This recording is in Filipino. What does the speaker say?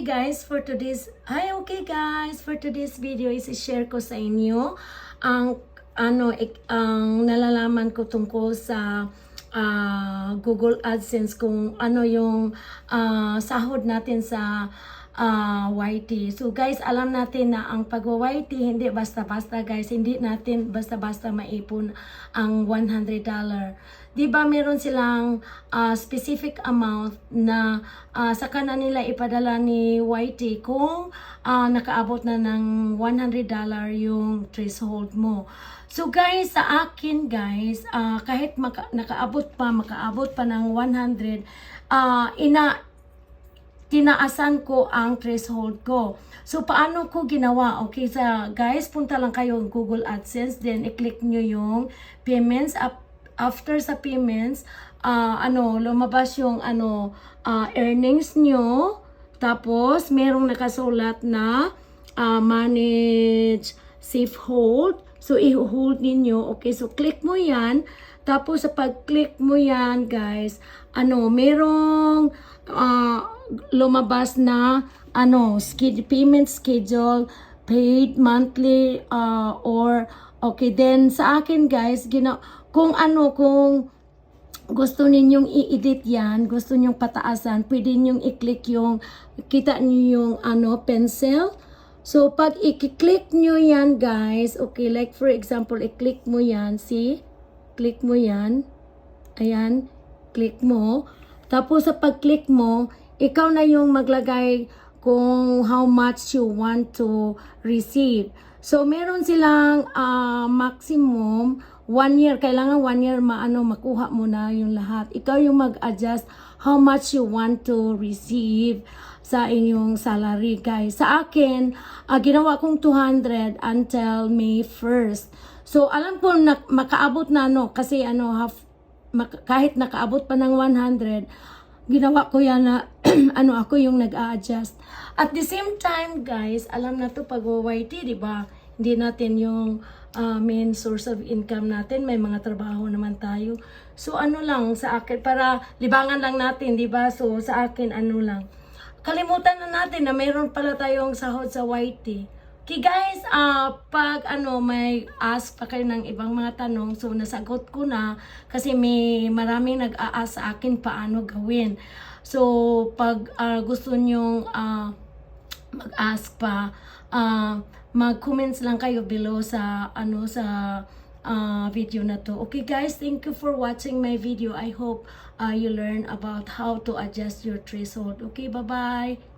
Guys, okay guys, for today's video is i-share ko sa inyo ang ang nalalaman ko tungkol sa Google AdSense, kung ano yung sahod natin sa YT. So guys, alam natin na ang pag-YT hindi basta-basta guys, hindi natin basta-basta maipon ang $100. Di ba meron silang specific amount na saka na nila ipadala ni YT kung nakaabot na ng $100 yung threshold mo. So guys, sa akin guys, kahit makaabot pa ng 100, tinaasan ko ang threshold ko. So, paano ko ginawa? Okay, guys, punta lang kayo ng Google AdSense, then i-click nyo yung payments. After sa payments, lumabas yung earnings nyo. Tapos, merong nakasulat na manage safe hold. So, i-hold ninyo. Okay, so click mo yan. Tapos, sa pag-click mo yan, guys, merong lumabas na payment schedule, paid monthly, or okay, then sa akin guys, kung gusto ninyong i-edit yan, gusto ninyong pataasan, pwede ninyong i-click yung, kita niyo yung pencil. So pag i-click nyo yan guys, okay, like for example, i-click mo yan, see? Click mo yan. Ayan, click mo. Tapos sa pag-click mo, ikaw na yung maglagay kung how much you want to receive. So meron silang maximum 1 year. Kailangan 1 year makuha mo na yung lahat. Ikaw yung mag-adjust how much you want to receive sa inyong salary, guys. Sa akin, ginawa kong 200 until May 1st. So alam ko na makaabot na kasi kahit nakaabot pa ng 100, ginawa ko yan na ako yung nag-a-adjust. At the same time, guys, alam na to pag YT, di ba? Hindi natin yung main source of income natin. May mga trabaho naman tayo. So, lang sa akin, para libangan lang natin, di ba? So, sa akin, lang. Kalimutan na natin na mayroon pala tayong sahod sa YT. Okay guys, pag may ask pa kayo ng ibang mga tanong, so nasagot ko na kasi may maraming nag-a-ask sa akin paano gawin. So pag gusto nyong mag-ask pa, mag-comments lang kayo below sa video na to. Okay guys, thank you for watching my video. I hope you learn about how to adjust your threshold. Okay, bye-bye.